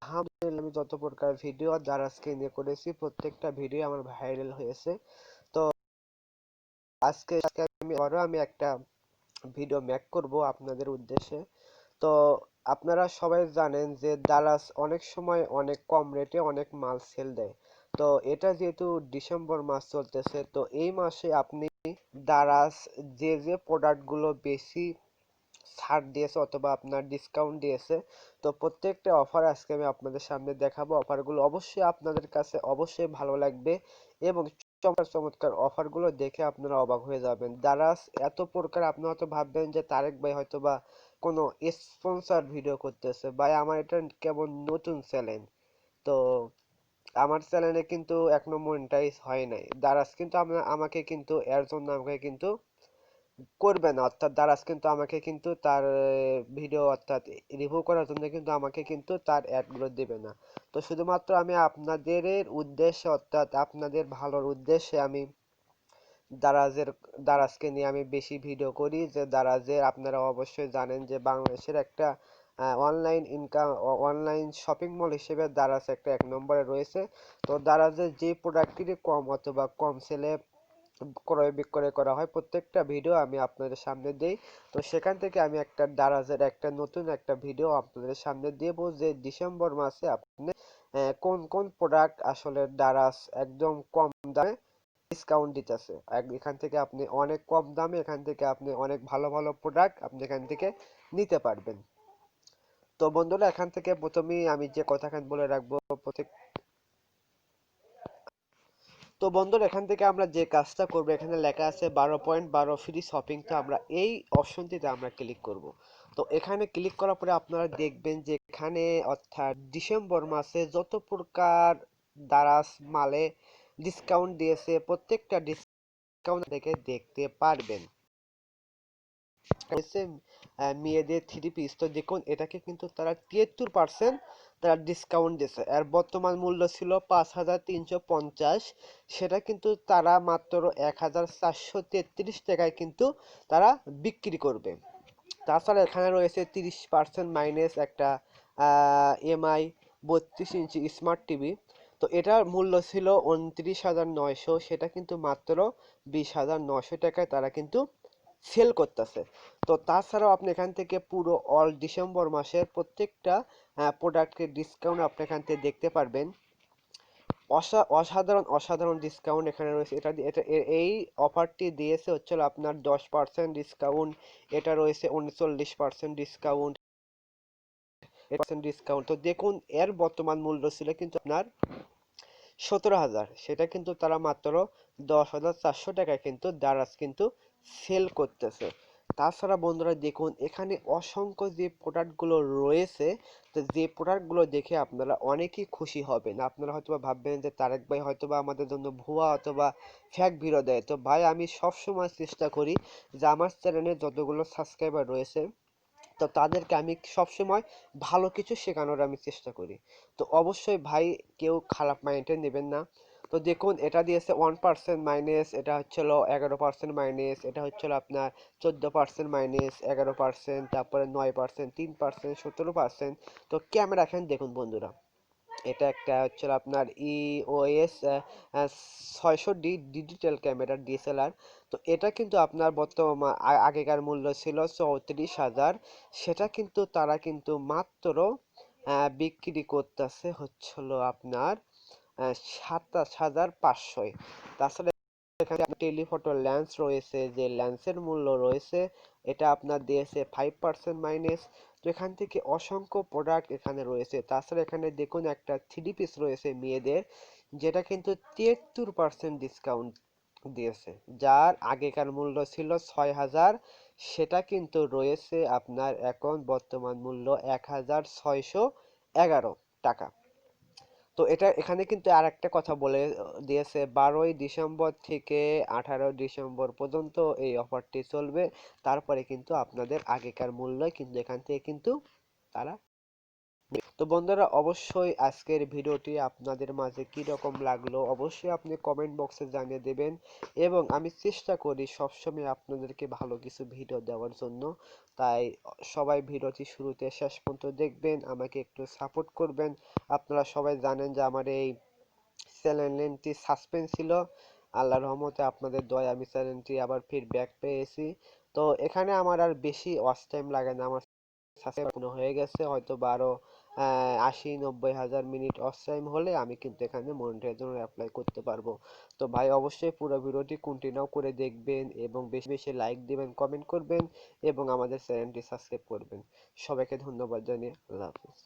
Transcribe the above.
আলহামদুলিল্লাহ, আমি যত প্রকার ভিডিও দারাজকে নিয়ে করেছি প্রত্যেকটা ভিডিও আমার ভাইরাল হয়েছে। তো আজকে আমি একটা ভিডিও মেক করব আপনাদের উদ্দেশ্যে। তো আপনারা সবাই জানেন যে দারাজ অনেক সময় অনেক কম রেটে অনেক মাল সেল দেয়। তো এটা যেহেতু ডিসেম্বর মাস চলতেছে, তো এই মাসে আপনি দারাজ যে প্রোডাক্টগুলো বেশি ছাড় দিয়েছে অথবা আপনার ডিসকাউন্ট দিয়েছে, তো প্রত্যেকটা অফার আজকে আমি আপনাদের সামনে দেখাবো। অফারগুলো অবশ্যই আপনাদের কাছে অবশ্যই ভালো লাগবে এবং চমৎকার চমৎকার অফারগুলো দেখে আপনারা অবাক হয়ে যাবেন। দারাজ এত প্রকার, আপনি হয়তো ভাববেন যে তারেক ভাই হয়তো বা কোনো স্পন্সর ভিডিও করতেছে। ভাই, আমার এটা কেবল নতুন চ্যানেল। তো আমার চ্যানেলে কিন্তু এখনো মনিটাইজ হয় নাই। দারাজ কিন্তু আমাকে কিন্তু এর জন্য আমাকে কিন্তু করবে না, অর্থাৎ দারাজ কিন্তু আমাকে কিন্তু তার ভিডিও অর্থাৎ রিভিউ করার জন্য কিন্তু আমাকে কিন্তু তার অ্যাডগুলো দেবে না। তো শুধুমাত্র আমি আপনাদের উদ্দেশ্যে অর্থাৎ আপনাদের ভালোর উদ্দেশ্যে আমি দারাজের দারাজকে নিয়ে আমি বেশি ভিডিও করি। যে দারাজের আপনারা অবশ্যই জানেন যে বাংলাদেশের একটা online income online shopping mall হিসেবে দারাজ একটা এক নম্বরে রয়েছে। তো দারাজের যে প্রোডাক্টটি কম অথবা কম সেলে ক্রয় বিক্রয় করা হয় প্রত্যেকটা ভিডিও আমি আপনাদের সামনে দেই। তো সেখান থেকে আমি একটা দারাজের একটা নতুন একটা ভিডিও আপনাদের সামনে দেব যে ডিসেম্বর মাসে আপনি কোন কোন প্রোডাক্ট আসলে দারাজ একদম কম দামে ডিসকাউন্ট দিতেছে। এখান থেকে আপনি অনেক কম দামে এখান থেকে আপনি অনেক ভালো ভালো প্রোডাক্ট আপনি এখান থেকে নিতে পারবেন। তো বন্ধুরা, এখান থেকে প্রথমেই আমি যে কথাখান বলে রাখবো প্রত্যেক তো বন্ধুরা, এখান থেকে আমরা যে কাজটা করবো, এখানে লেখা আছে 12.12 ফ্রি শপিং। তো আমরা এই অপশনটিতে আমরা ক্লিক করব। তো এখানে ক্লিক করার পরে আপনারা দেখবেন যে এখানে অর্থাৎ ডিসেম্বর মাসে যত প্রকার দারাজ মালে ডিসকাউন্ট দিয়েছে প্রত্যেকটা ডিসকাউন্ট থেকে দেখতে পারবেন। হচ্ছে মেয়েদের থ্রি পিস। তো দেখুন, এটাকে কিন্তু তারা 73% তারা ডিসকাউন্ট দিয়েছে। এর বর্তমান মূল্য ছিল 5,350, সেটা কিন্তু তারা মাত্র 1,433 টাকায় কিন্তু তারা বিক্রি করবে। তাছাড়া এখানে রয়েছে 30% মাইনাস একটা এমআই 32 ইঞ্চি স্মার্ট টিভি। তো এটার মূল্য ছিল 29,900, সেটা কিন্তু মাত্র 20,900 টাকায় তারা কিন্তু সেল করতেছে। তো তাছাড়াও আপনি এখান থেকে পুরো অল ডিসেম্বর মাসের প্রত্যেকটা প্রোডাক্টের ডিসকাউন্ট আপনি এখান থেকে দেখতে পারবেন। অসাধারণ অসাধারণ ডিসকাউন্ট এখানে রয়েছে। এই অফারটি দিয়েছে হচ্ছিল আপনার 10% ডিসকাউন্ট, এটা রয়েছে 39% ডিসকাউন্ট, ডিসকাউন্ট। তো দেখুন, এর বর্তমান মূল্য ছিল কিন্তু আপনার 17,000, সেটা কিন্তু তারা মাত্র 10,400 টাকায় কিন্তু দারাজ কিন্তু সেল করতেছে। তাছাড়া বন্ধুরা দেখুন, এখানে অসংখ্য যে প্রোডাক্টগুলো রয়েছে, তো যে প্রোডাক্টগুলো দেখে আপনারা অনেকেই খুশি হবেন। আপনারা হয়তোবা ভাববেন যে তারেক ভাই হয়তোবা আমাদের জন্য ভুয়া অথবা ফ্যাক ভিডিও দেয়। তো ভাই, আমি সবসময় চেষ্টা করি যে আমার চ্যানেলে যতগুলো সাবস্ক্রাইবার রয়েছে, তো তাদেরকে আমি সবসময় ভালো কিছু শেখানোর আমি চেষ্টা করি। তো অবশ্যই ভাই, কেউ খারাপ মাইন্ডে নেবেন না। তো দেখুন, এটা দিয়েছে 1% মাইনাস, এটা হচ্ছিল 11% মাইনাস, এটা হচ্ছিল আপনার 14% মাইনাস, 11%, তারপরে 9%, 3%, 17%। তো ক্যামেরা এখানে দেখুন বন্ধুরা, এটা একটা হচ্ছে আপনার EOS 600D digital camera DSLR. তো এটা কিন্তু আপনার বর্তমান আগেকার মূল্য ছিল 34,000, সেটা কিন্তু তারা কিন্তু মাত্র বিক্রি করতেছে হচ্ছিল আপনার 27,500। তাছাড়া এখানে টেলিফটো লেন্স রয়েছে, যে লেন্সের মূল্য রয়েছে এটা আপনার দিয়েছে 5% মাইনাস। তো এখান থেকে অসংখ্য প্রোডাক্ট এখানে রয়েছে। তাছাড়া এখানে দেখুন একটা থ্রি পিস রয়েছে মেয়েদের, যেটা কিন্তু 73% ডিসকাউন্ট দিয়েছে, যার আগেকার মূল্য ছিল 6,000, সেটা কিন্তু রয়েছে আপনার এখন বর্তমান মূল্য 1,611 টাকা। তো এটা এখানে কিন্তু আর একটা কথা বলে দিয়েছে, 12ই ডিসেম্বর থেকে 18ই ডিসেম্বর পর্যন্ত এই অফারটি চলবে। তারপরে কিন্তু আপনাদের আগেকার মূল্য কিন্তু এখান থেকে কিন্তু তারা তো বন্ধুরা, অবশ্যই আজকের ভিডিওটি আপনাদের মাঝে কি রকম লাগলো অবশ্যই আপনি কমেন্ট বক্সে জানিয়ে দেবেন, এবং আমি চেষ্টা করি সবসময় আপনাদেরকে ভালো কিছু ভিডিও দেওয়ার জন্য। তাই সবাই ভিডিওটি শুরুতে শেষ পর্যন্ত দেখবেন, আমাকে একটু সাপোর্ট করবেন। আপনারা সবাই জানেন যে আমার এই চ্যানেলটি সাসপেন্ড ছিল, আল্লাহর রহমতে আপনাদের দয়ায় আমি চ্যানেলটি আবার ফির ব্যাক পেয়েছি। তো এখানে আমার আর বেশি ওয়াচ টাইম লাগে না, আমার সাবস্ক্রাইব হয়ে গেছে হয়তো 80-90 হাজার মিনিট ওয়াচ টাইম হলে আমি কিন্তু এখানে মনিটাইজেশন অ্যাপ্লাই করতে পারবো। তো ভাই অবশ্যই পুরো ভিডিওটি কন্টিনিউ করে দেখবেন এবং বেশি বেশি লাইক দিবেন, কমেন্ট করবেন এবং আমাদের চ্যানেলটি সাবস্ক্রাইব করবেন। সবাইকে ধন্যবাদ জানিয়ে আল্লাহ হাফেজ।